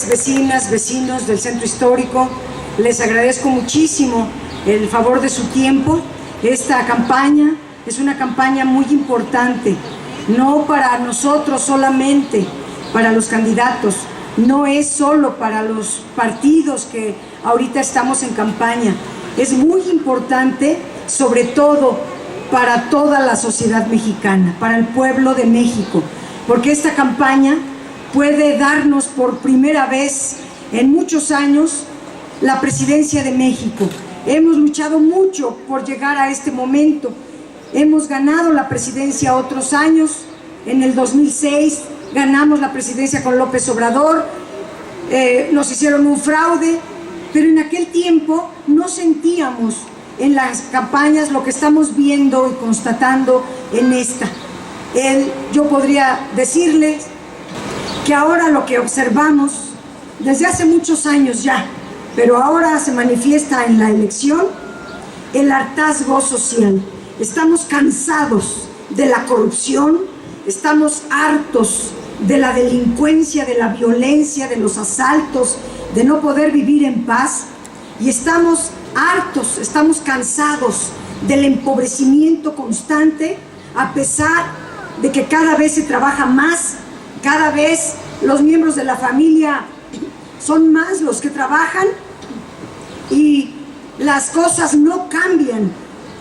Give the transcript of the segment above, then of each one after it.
Vecinas, vecinos del Centro Histórico, les agradezco muchísimo el favor de su tiempo. Esta campaña es una campaña muy importante, no para nosotros solamente, para los candidatos, no es solo para los partidos que ahorita estamos en campaña, es muy importante sobre todo para toda la sociedad mexicana, para el pueblo de México, porque esta campaña puede darnos por primera vez en muchos años la presidencia de México. Hemos luchado mucho por llegar a este momento. Hemos ganado la presidencia otros años. En el 2006 ganamos la presidencia con López Obrador. Nos hicieron un fraude, pero en aquel tiempo no sentíamos en las campañas lo que estamos viendo y constatando en esta. Yo podría decirles que ahora lo que observamos desde hace muchos años ya, pero ahora se manifiesta en la elección, el hartazgo social. Estamos cansados de la corrupción, estamos hartos de la delincuencia, de la violencia, de los asaltos, de no poder vivir en paz, y estamos hartos, estamos cansados del empobrecimiento constante, a pesar de que cada vez se trabaja más. Cada vez los miembros de la familia son más los que trabajan y las cosas no cambian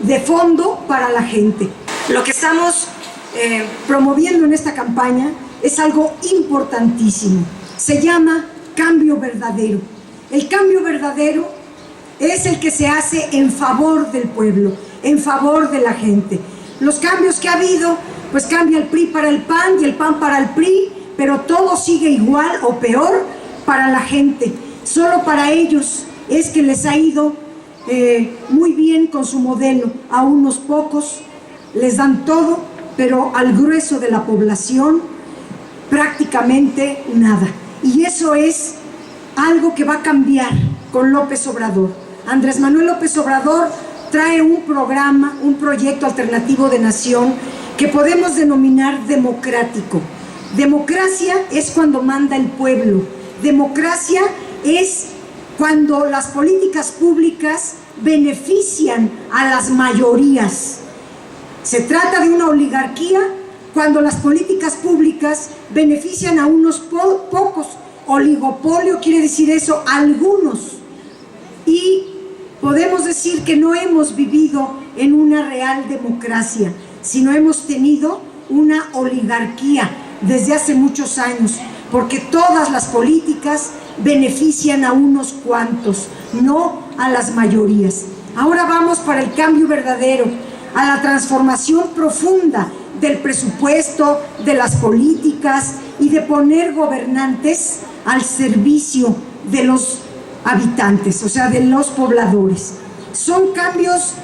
de fondo para la gente. Lo que estamos promoviendo en esta campaña es algo importantísimo. Se llama cambio verdadero. El cambio verdadero es el que se hace en favor del pueblo, en favor de la gente. Los cambios que ha habido, pues cambia el PRI para el PAN y el PAN para el PRI, pero todo sigue igual o peor para la gente. Solo para ellos es que les ha ido muy bien con su modelo. A unos pocos les dan todo, pero al grueso de la población prácticamente nada. Y eso es algo que va a cambiar con López Obrador. Andrés Manuel López Obrador trae un programa, un proyecto alternativo de nación que podemos denominar democrático. Democracia es cuando manda el pueblo. Democracia es cuando las políticas públicas benefician a las mayorías. Se trata de una oligarquía cuando las políticas públicas benefician a unos pocos. Oligopolio quiere decir eso, algunos. Y podemos decir que no hemos vivido en una real democracia, sino hemos tenido una oligarquía desde hace muchos años, porque todas las políticas benefician a unos cuantos, no a las mayorías. Ahora vamos para el cambio verdadero, a la transformación profunda del presupuesto, de las políticas y de poner gobernantes al servicio de los habitantes, o sea, de los pobladores. Son cambios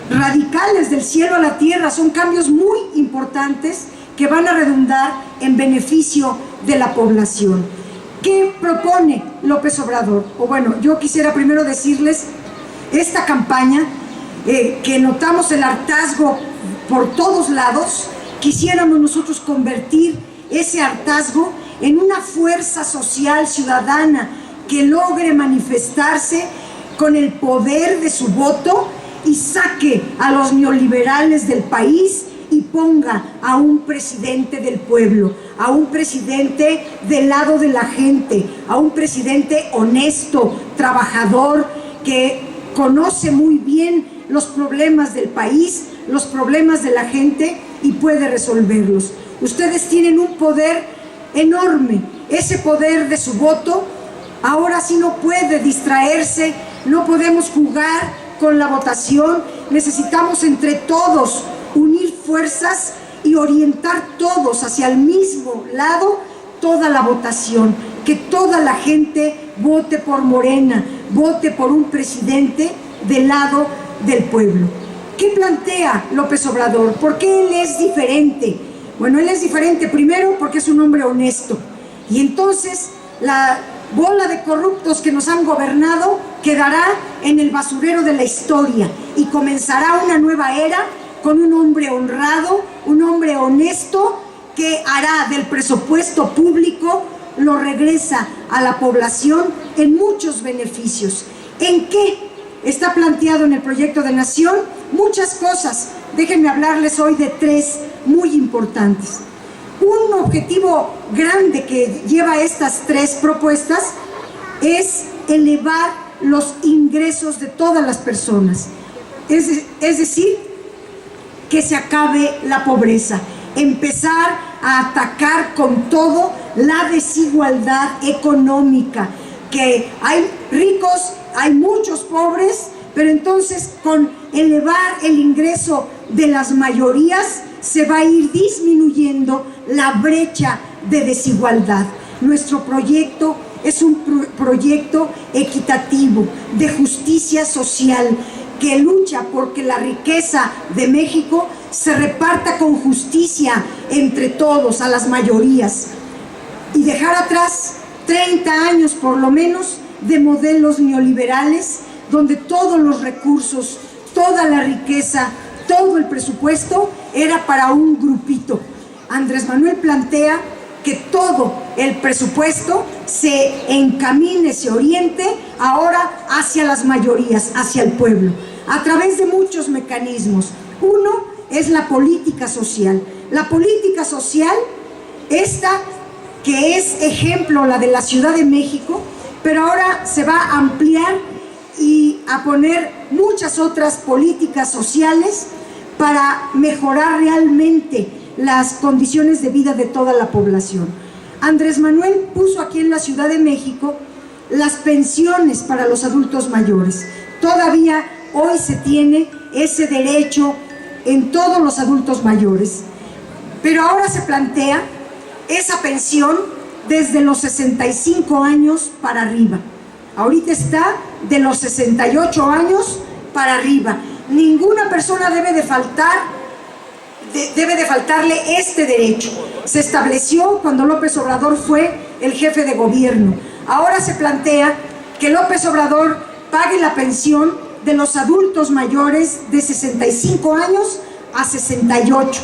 radicales del cielo a la tierra, son cambios muy importantes que van a redundar en beneficio de la población. ¿Qué propone López Obrador? O bueno, yo quisiera primero decirles, esta campaña, que notamos el hartazgo por todos lados, quisiéramos nosotros convertir ese hartazgo en una fuerza social ciudadana que logre manifestarse con el poder de su voto y saque a los neoliberales del país y ponga a un presidente del pueblo, a un presidente del lado de la gente, a un presidente honesto, trabajador, que conoce muy bien los problemas del país, los problemas de la gente y puede resolverlos. Ustedes tienen un poder enorme, ese poder de su voto. Ahora sí no puede distraerse, no podemos jugar con la votación, necesitamos entre todos unir fuerzas y orientar todos hacia el mismo lado toda la votación, que toda la gente vote por Morena, vote por un presidente del lado del pueblo. ¿Qué plantea López Obrador? ¿Por qué él es diferente? Bueno, él es diferente primero porque es un hombre honesto, y entonces la bola de corruptos que nos han gobernado quedará en el basurero de la historia y comenzará una nueva era con un hombre honrado, un hombre honesto que hará del presupuesto público lo regresa a la población en muchos beneficios. ¿En qué está planteado en el proyecto de nación? Muchas cosas. Déjenme hablarles hoy de 3 muy importantes. Un objetivo grande que lleva estas 3 propuestas es elevar los ingresos de todas las personas. Es decir, que se acabe la pobreza, empezar a atacar con todo la desigualdad económica, que hay ricos, hay muchos pobres, pero entonces con elevar el ingreso de las mayorías se va a ir disminuyendo la brecha de desigualdad. Nuestro proyecto es un proyecto equitativo, de justicia social, que lucha porque la riqueza de México se reparta con justicia entre todos, a las mayorías, y dejar atrás 30 años por lo menos de modelos neoliberales donde todos los recursos, toda la riqueza, todo el presupuesto era para un grupito. Andrés Manuel plantea que todo el presupuesto se encamine, se oriente ahora hacia las mayorías, hacia el pueblo, a través de muchos mecanismos. Uno es la política social. La política social, esta que es ejemplo, la de la Ciudad de México, pero ahora se va a ampliar y a poner muchas otras políticas sociales para mejorar realmente las condiciones de vida de toda la población. Andrés Manuel puso aquí en la Ciudad de México las pensiones para los adultos mayores. Todavía hoy se tiene ese derecho en todos los adultos mayores, pero ahora se plantea esa pensión desde los 65 años para arriba. Ahorita está de los 68 años para arriba. Ninguna persona debe de faltarle este derecho. Se estableció cuando López Obrador fue el jefe de gobierno. Ahora se plantea que López Obrador pague la pensión de los adultos mayores de 65 años a 68,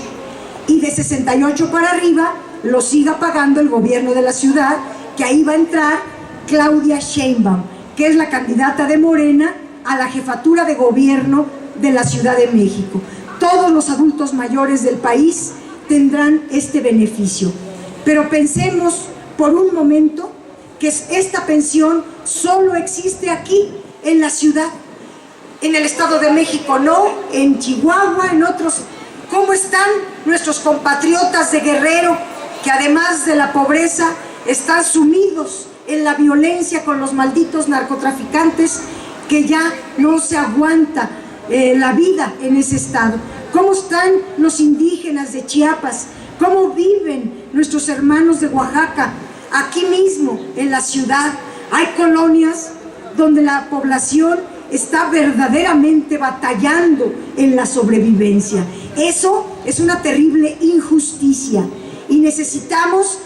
y de 68 para arriba lo siga pagando el gobierno de la ciudad, que ahí va a entrar Claudia Sheinbaum, que es la candidata de Morena a la jefatura de gobierno de la Ciudad de México. Todos los adultos mayores del país tendrán este beneficio. Pero pensemos por un momento que esta pensión solo existe aquí, en la ciudad. En el Estado de México no, en Chihuahua, en otros. ¿Cómo están nuestros compatriotas de Guerrero, que además de la pobreza están sumidos en la violencia con los malditos narcotraficantes, que ya no se aguanta la vida en ese estado? ¿Cómo están los indígenas de Chiapas? ¿Cómo viven nuestros hermanos de Oaxaca? Aquí mismo, en la ciudad, hay colonias donde la población está verdaderamente batallando en la sobrevivencia. Eso es una terrible injusticia y necesitamos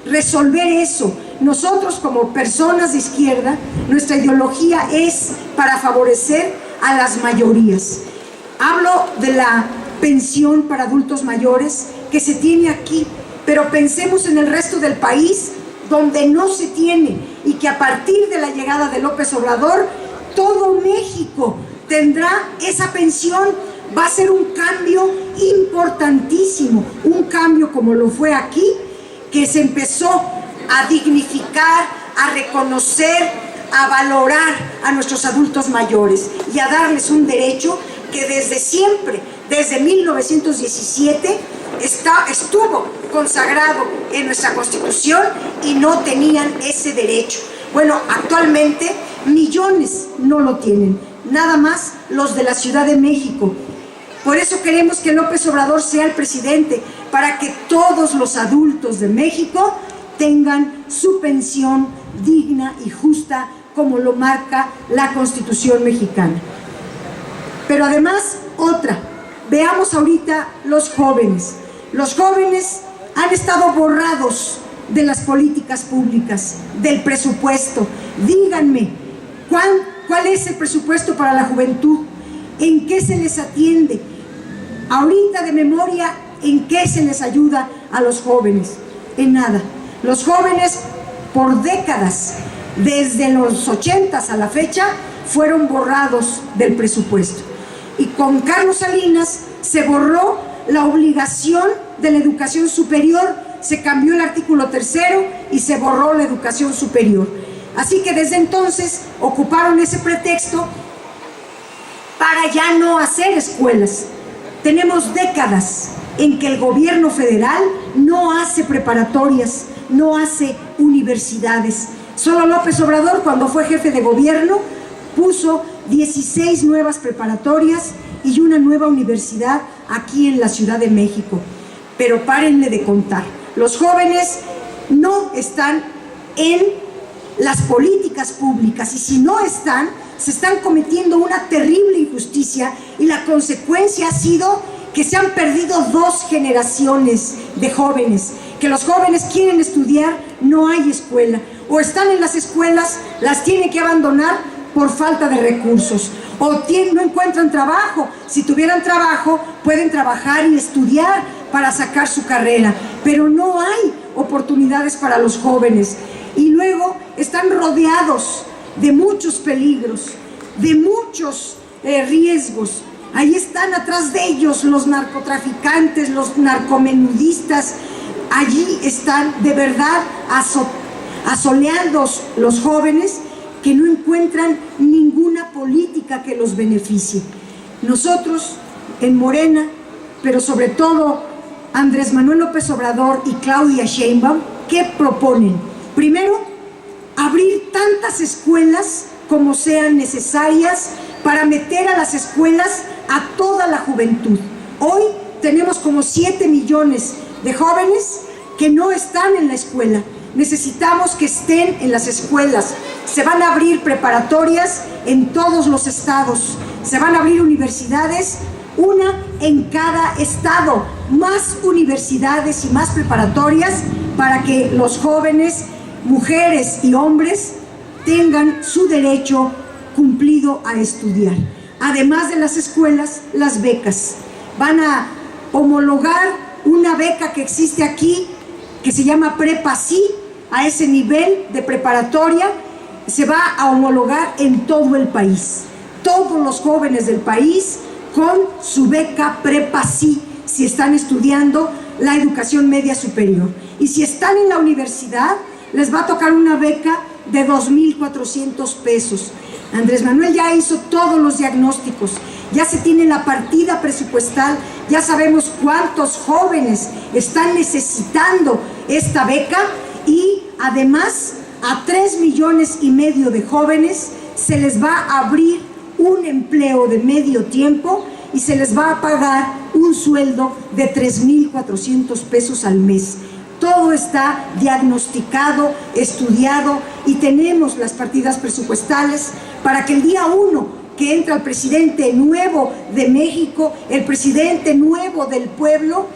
resolver eso. Nosotros, como personas de izquierda, nuestra ideología es para favorecer a las mayorías. Hablo de la pensión para adultos mayores que se tiene aquí, pero pensemos en el resto del país donde no se tiene, y que a partir de la llegada de López Obrador todo México tendrá esa pensión. Va a ser un cambio importantísimo, un cambio como lo fue aquí, que se empezó a dignificar, a reconocer, a valorar a nuestros adultos mayores y a darles un derecho que desde siempre, desde 1917, estuvo consagrado en nuestra Constitución, y no tenían ese derecho. Bueno, actualmente millones no lo tienen, nada más los de la Ciudad de México. Por eso queremos que López Obrador sea el presidente, para que todos los adultos de México tengan su pensión digna y justa, como lo marca la Constitución mexicana. Pero además, veamos ahorita los jóvenes. Los jóvenes han estado borrados de las políticas públicas, del presupuesto. Díganme, ¿cuál es el presupuesto para la juventud? ¿En qué se les atiende? Ahorita de memoria, ¿en qué se les ayuda a los jóvenes? En nada. Los jóvenes, por décadas, desde los 80s a la fecha, fueron borrados del presupuesto. Y con Carlos Salinas se borró la obligación de la educación superior, se cambió el artículo 3º y se borró la educación superior. Así que desde entonces ocuparon ese pretexto para ya no hacer escuelas. Tenemos décadas en que el gobierno federal no hace preparatorias, no hace universidades. Solo López Obrador, cuando fue jefe de gobierno, puso 16 nuevas preparatorias y una nueva universidad aquí en la Ciudad de México. Pero párenle de contar. Los jóvenes no están en las políticas públicas, y si no están, se están cometiendo una terrible injusticia, y la consecuencia ha sido que se han perdido 2 generaciones de jóvenes, que los jóvenes quieren estudiar, no hay escuela, o están en las escuelas, las tienen que abandonar por falta de recursos, o no encuentran trabajo. Si tuvieran trabajo, pueden trabajar y estudiar para sacar su carrera, pero no hay oportunidades para los jóvenes. Y luego están rodeados de muchos peligros, de muchos riesgos. Ahí están atrás de ellos los narcotraficantes, los narcomenudistas. Allí están de verdad asoleando los jóvenes que no encuentran ninguna política que los beneficie. Nosotros en Morena, pero sobre todo Andrés Manuel López Obrador y Claudia Sheinbaum, ¿qué proponen? Primero, abrir tantas escuelas como sean necesarias para meter a las escuelas a toda la juventud. Hoy tenemos como 7 millones de jóvenes que no están en la escuela. Necesitamos que estén en las escuelas. Se van a abrir preparatorias en todos los estados. Se van a abrir universidades, una en cada estado. Más universidades y más preparatorias para que los jóvenes, mujeres y hombres, tengan su derecho cumplido a estudiar. Además de las escuelas, las becas. Van a homologar una beca que existe aquí, que se llama Prepa Sí, a ese nivel de preparatoria, se va a homologar en todo el país. Todos los jóvenes del país con su beca Prepa Sí, si están estudiando la educación media superior. Y si están en la universidad, les va a tocar una beca de 2,400 pesos. Andrés Manuel ya hizo todos los diagnósticos, ya se tiene la partida presupuestal, ya sabemos cuántos jóvenes están necesitando esta beca, y además a 3,5 millones de jóvenes se les va a abrir un empleo de medio tiempo y se les va a pagar un sueldo de 3,400 pesos al mes. Todo está diagnosticado, estudiado, y tenemos las partidas presupuestales para que el día 1 que entra el presidente nuevo de México, el presidente nuevo del pueblo,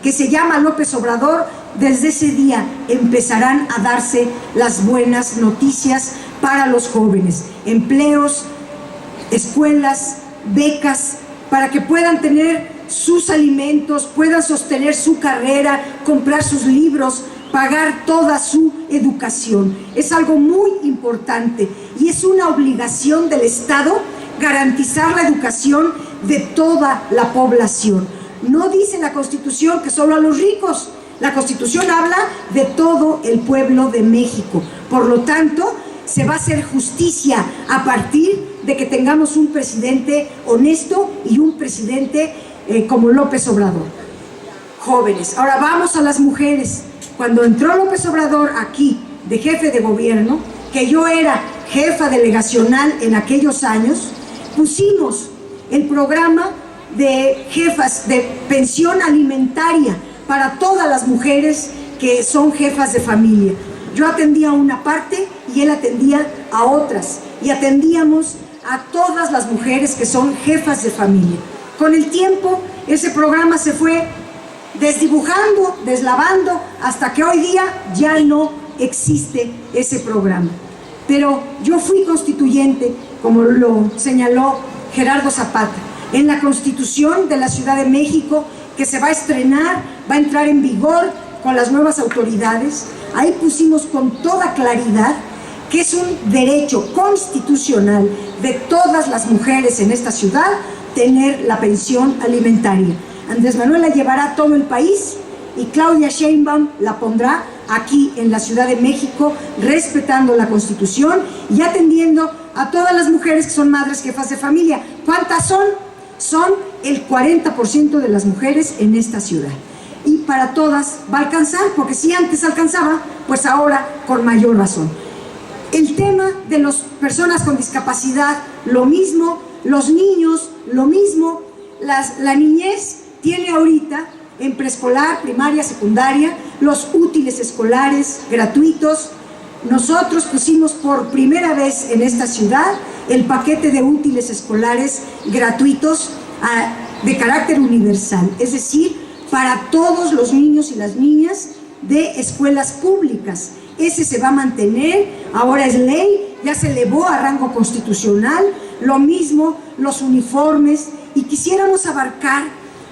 que se llama López Obrador, desde ese día empezarán a darse las buenas noticias para los jóvenes. Empleos, escuelas, becas, para que puedan tener sus alimentos, puedan sostener su carrera, comprar sus libros, pagar toda su educación. Es algo muy importante y es una obligación del Estado garantizar la educación de toda la población. No dice la Constitución que solo a los ricos. La Constitución habla de todo el pueblo de México. Por lo tanto, se va a hacer justicia a partir de que tengamos un presidente honesto y un presidente como López Obrador. Jóvenes, ahora vamos a las mujeres. Cuando entró López Obrador aquí de jefe de gobierno, que yo era jefa delegacional en aquellos años, pusimos el programa de jefas de pensión alimentaria para todas las mujeres que son jefas de familia. Yo atendía a una parte y él atendía a otras, y atendíamos a todas las mujeres que son jefas de familia. Con el tiempo ese programa se fue desdibujando, deslavando, hasta que hoy día ya no existe ese programa. Pero yo fui constituyente, como lo señaló Gerardo Zapata, en la Constitución de la Ciudad de México, que se va a estrenar, va a entrar en vigor con las nuevas autoridades. Ahí pusimos con toda claridad que es un derecho constitucional de todas las mujeres en esta ciudad tener la pensión alimentaria. Andrés Manuel la llevará a todo el país y Claudia Sheinbaum la pondrá aquí en la Ciudad de México, respetando la Constitución y atendiendo a todas las mujeres que son madres, jefas de familia. ¿Cuántas son? Son el 40% de las mujeres en esta ciudad. Y para todas va a alcanzar, porque si antes alcanzaba, pues ahora con mayor razón. El tema de las personas con discapacidad, lo mismo, los niños, lo mismo, la niñez tiene ahorita en preescolar, primaria, secundaria, los útiles escolares gratuitos. Nosotros pusimos por primera vez en esta ciudad el paquete de útiles escolares gratuitos de carácter universal, es decir, para todos los niños y las niñas de escuelas públicas. Ese se va a mantener, ahora es ley, ya se elevó a rango constitucional, lo mismo los uniformes, y quisiéramos abarcar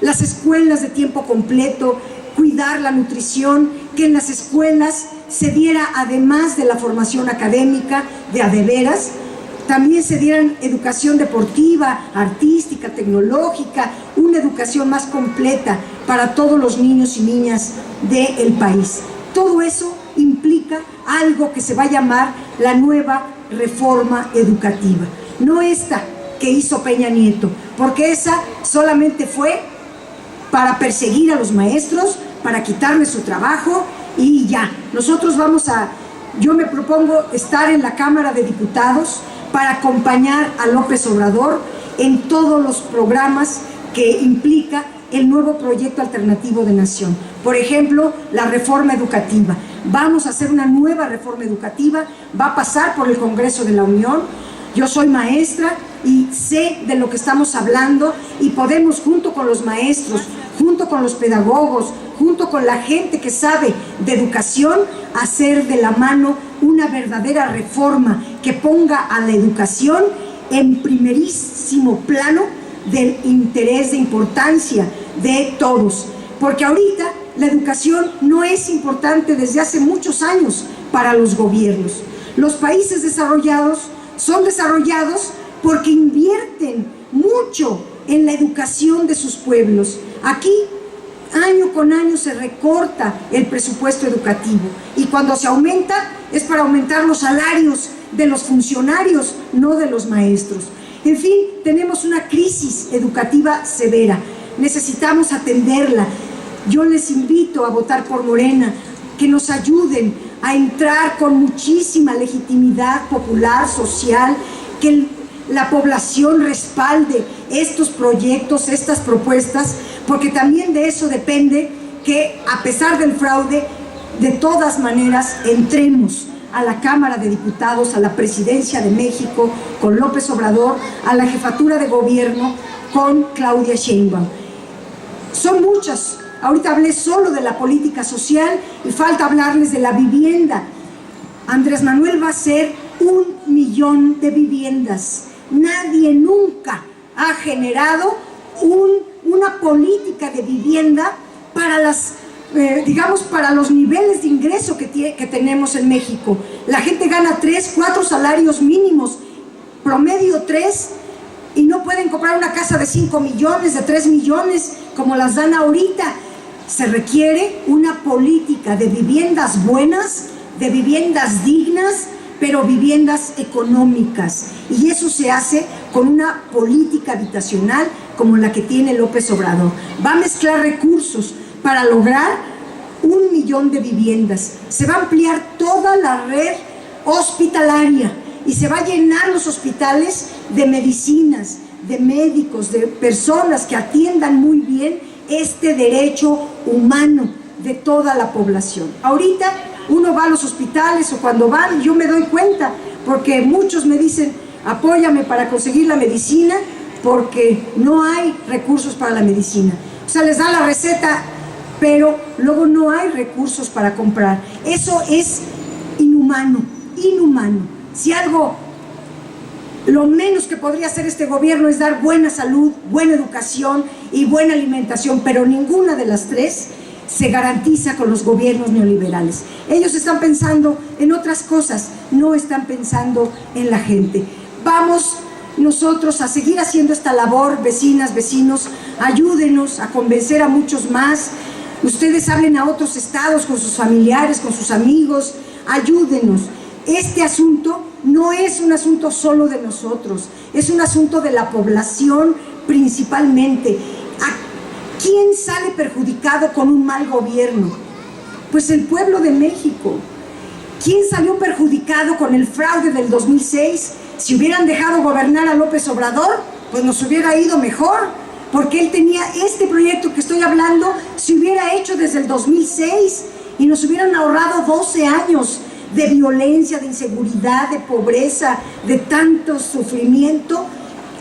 las escuelas de tiempo completo, cuidar la nutrición, que en las escuelas se diera, además de la formación académica de a de veras, también se dieran educación deportiva, artística, tecnológica, una educación más completa para todos los niños y niñas del país. Todo eso implica algo que se va a llamar la nueva reforma educativa. No esta que hizo Peña Nieto, porque esa solamente fue para perseguir a los maestros, para quitarles su trabajo y ya. Nosotros yo me propongo estar en la Cámara de Diputados para acompañar a López Obrador en todos los programas que implica el nuevo proyecto alternativo de nación. Por ejemplo, la reforma educativa. Vamos a hacer una nueva reforma educativa, va a pasar por el Congreso de la Unión. Yo soy maestra y sé de lo que estamos hablando y podemos, junto con los maestros, junto con los pedagogos, junto con la gente que sabe de educación, hacer de la mano una verdadera reforma que ponga a la educación en primerísimo plano del interés, de importancia de todos. Porque ahorita la educación no es importante desde hace muchos años para los gobiernos. Los países desarrollados son desarrollados porque invierten mucho en la educación de sus pueblos. Aquí, año con año, se recorta el presupuesto educativo y cuando se aumenta es para aumentar los salarios de los funcionarios, no de los maestros. En fin, tenemos una crisis educativa severa, necesitamos atenderla. Yo les invito a votar por Morena, que nos ayuden a entrar con muchísima legitimidad popular, social, que la población respalde estos proyectos, estas propuestas, porque también de eso depende que, a pesar del fraude, de todas maneras entremos a la Cámara de Diputados, a la Presidencia de México con López Obrador, a la jefatura de gobierno con Claudia Sheinbaum. Son muchas. Ahorita hablé solo de la política social y falta hablarles de la vivienda. Andrés Manuel va a hacer 1 millón de viviendas. Nadie nunca ha generado una política de vivienda para para los niveles de ingreso que tenemos en México. La gente gana 3, 4 salarios mínimos, promedio 3, y no pueden comprar una casa de 5 millones, de 3 millones, como las dan ahorita. Se requiere una política de viviendas buenas, de viviendas dignas, pero viviendas económicas. Y eso se hace con una política habitacional como la que tiene López Obrador. Va a mezclar recursos para lograr 1 millón de viviendas. Se va a ampliar toda la red hospitalaria y se va a llenar los hospitales de medicinas, de médicos, de personas que atiendan muy bien este derecho humano de toda la población. Ahorita uno va a los hospitales o cuando van, yo me doy cuenta, porque muchos me dicen, apóyame para conseguir la medicina, porque no hay recursos para la medicina. O sea, les dan la receta, pero luego no hay recursos para comprar. Eso es inhumano, inhumano. Si algo, lo menos que podría hacer este gobierno es dar buena salud, buena educación y buena alimentación, pero ninguna de las tres se garantiza con los gobiernos neoliberales. Ellos están pensando en otras cosas, no están pensando en la gente. Vamos nosotros a seguir haciendo esta labor, vecinas, vecinos, ayúdenos a convencer a muchos más. Ustedes hablen a otros estados con sus familiares, con sus amigos, ayúdenos. Este asunto no es un asunto solo de nosotros, es un asunto de la población principalmente. ¿A quién sale perjudicado con un mal gobierno? Pues el pueblo de México. ¿Quién salió perjudicado con el fraude del 2006? Si hubieran dejado gobernar a López Obrador, pues nos hubiera ido mejor, porque él tenía este proyecto que estoy hablando, se hubiera hecho desde el 2006 y nos hubieran ahorrado 12 años de violencia, de inseguridad, de pobreza, de tanto sufrimiento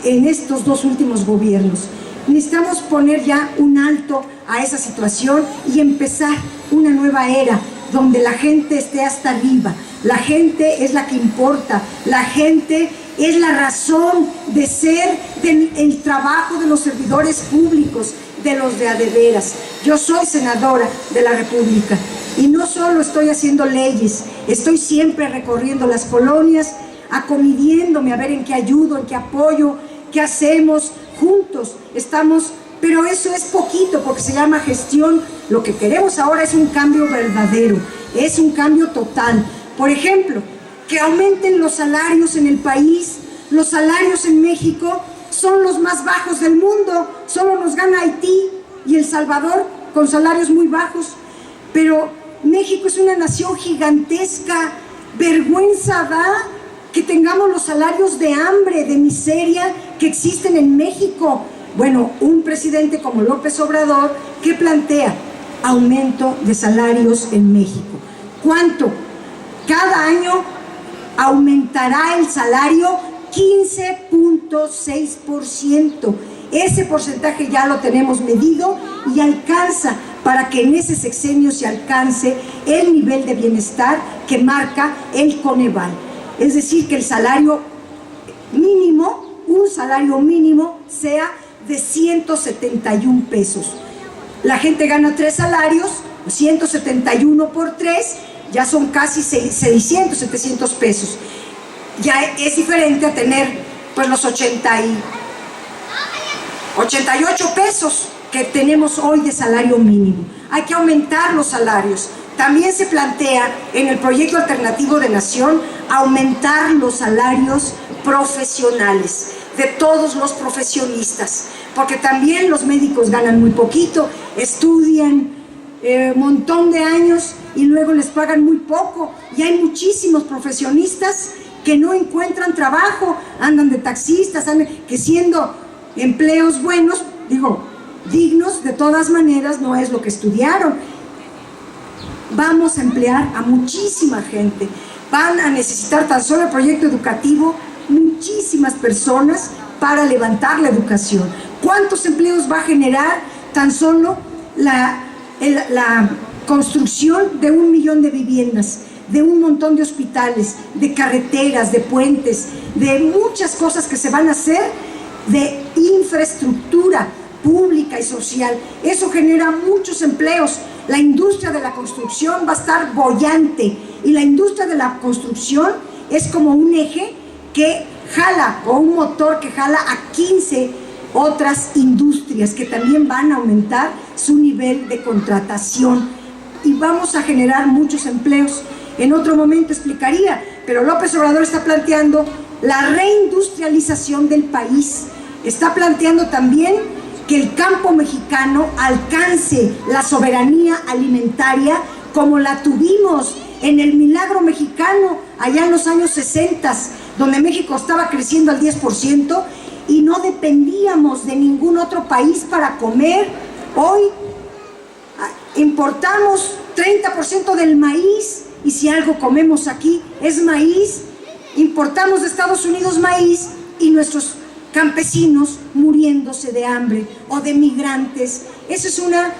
en estos dos últimos gobiernos. Necesitamos poner ya un alto a esa situación y empezar una nueva era donde la gente esté hasta arriba. La gente es la que importa, la gente es la razón de ser del trabajo de los servidores públicos, de los de a de veras. Yo soy senadora de la República y no solo estoy haciendo leyes, estoy siempre recorriendo las colonias, acomidiéndome a ver en qué ayudo, en qué apoyo, qué hacemos juntos. Estamos, pero eso es poquito porque se llama gestión. Lo que queremos ahora es un cambio verdadero, es un cambio total. Por ejemplo, que aumenten los salarios en el país. Los salarios en México son los más bajos del mundo, solo nos gana Haití y El Salvador con salarios muy bajos. Pero México es una nación gigantesca, vergüenza da que tengamos los salarios de hambre, de miseria que existen en México. Bueno, un presidente como López Obrador, ¿qué plantea? Aumento de salarios en México. ¿Cuánto? Cada año aumentará el salario 15.6%. Ese porcentaje ya lo tenemos medido y alcanza para que en ese sexenio se alcance el nivel de bienestar que marca el Coneval. Es decir, que el salario mínimo, un salario mínimo, sea de 171 pesos. La gente gana 3 salarios, 171 por 3, ya son casi 600, 700 pesos. Ya es diferente a tener pues los 88 pesos que tenemos hoy de salario mínimo. Hay que aumentar los salarios. También se plantea en el proyecto alternativo de Nación aumentar los salarios profesionales de todos los profesionistas, porque también los médicos ganan muy poquito, estudian montón de años y luego les pagan muy poco, y hay muchísimos profesionistas que no encuentran trabajo, andan de taxistas, que siendo empleos buenos, dignos, de todas maneras no es lo que estudiaron. Vamos a emplear a muchísima gente, van a necesitar tan solo el proyecto educativo muchísimas personas para levantar la educación. ¿Cuántos empleos va a generar tan solo la construcción de 1 millón de viviendas, de un montón de hospitales, de carreteras, de puentes, de muchas cosas que se van a hacer, de infraestructura pública y social? Eso genera muchos empleos. La industria de la construcción va a estar boyante, y la industria de la construcción es como un eje que jala, o un motor que jala a 15 otras industrias que también van a aumentar su nivel de contratación, y vamos a generar muchos empleos. En otro momento explicaría, pero López Obrador está planteando la reindustrialización del país, está planteando también que el campo mexicano alcance la soberanía alimentaria como la tuvimos en el milagro mexicano allá en los años 60, donde México estaba creciendo al 10% y no dependíamos de ningún otro país para comer. Hoy importamos 30% del maíz, y si algo comemos aquí es maíz. Importamos de Estados Unidos maíz y nuestros campesinos muriéndose de hambre o de migrantes. Eso es una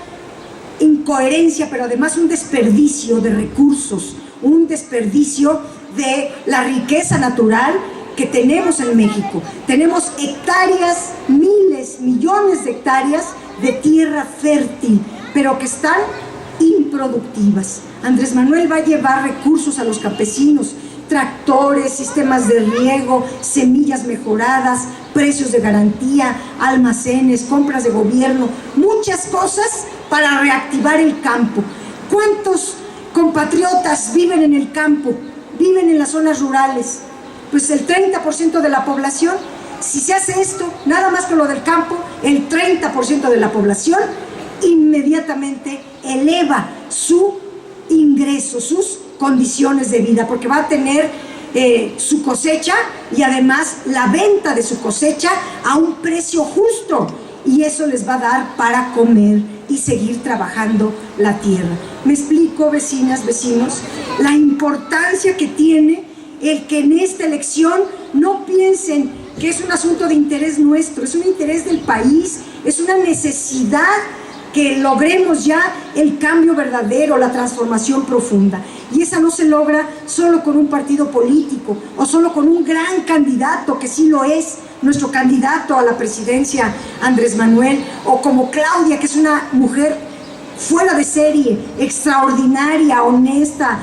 incoherencia, pero además un desperdicio de recursos, un desperdicio de la riqueza natural que tenemos en México. Tenemos hectáreas, miles, millones de hectáreas de tierra fértil, pero que están improductivas. Andrés Manuel va a llevar recursos a los campesinos, tractores, sistemas de riego, semillas mejoradas, precios de garantía, almacenes, compras de gobierno, muchas cosas para reactivar el campo. ¿Cuántos compatriotas viven en el campo, viven en las zonas rurales? Pues el 30% de la población. Si se hace esto, nada más con lo del campo, el 30% de la población inmediatamente eleva su ingreso, sus condiciones de vida, porque va a tener su cosecha y además la venta de su cosecha a un precio justo, y eso les va a dar para comer y seguir trabajando la tierra. ¿Me explico, vecinas, vecinos? La importancia que tiene el que en esta elección no piensen que es un asunto de interés nuestro, es un interés del país, es una necesidad que logremos ya el cambio verdadero, la transformación profunda. Y esa no se logra solo con un partido político o solo con un gran candidato, que sí lo es, nuestro candidato a la presidencia Andrés Manuel, o como Claudia, que es una mujer fuera de serie, extraordinaria, honesta,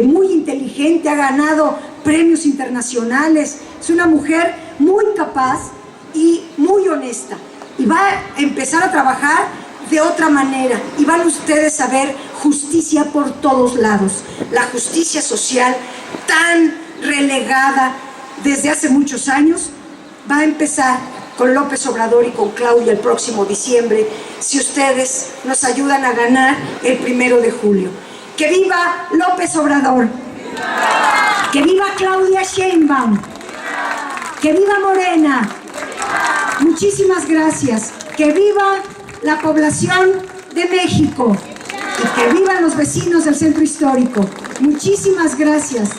muy inteligente, ha ganado premios internacionales, es una mujer muy capaz y muy honesta, y va a empezar a trabajar de otra manera, y van ustedes a ver justicia por todos lados. La justicia social, tan relegada desde hace muchos años, va a empezar con López Obrador y con Claudia el próximo diciembre, si ustedes nos ayudan a ganar el 1 de julio. ¡Que viva López Obrador! ¡Viva! ¡Que viva Claudia Sheinbaum! ¡Viva! ¡Que viva Morena! ¡Viva! Muchísimas gracias. ¡Que viva la población de México! ¡Y que vivan los vecinos del Centro Histórico! Muchísimas gracias.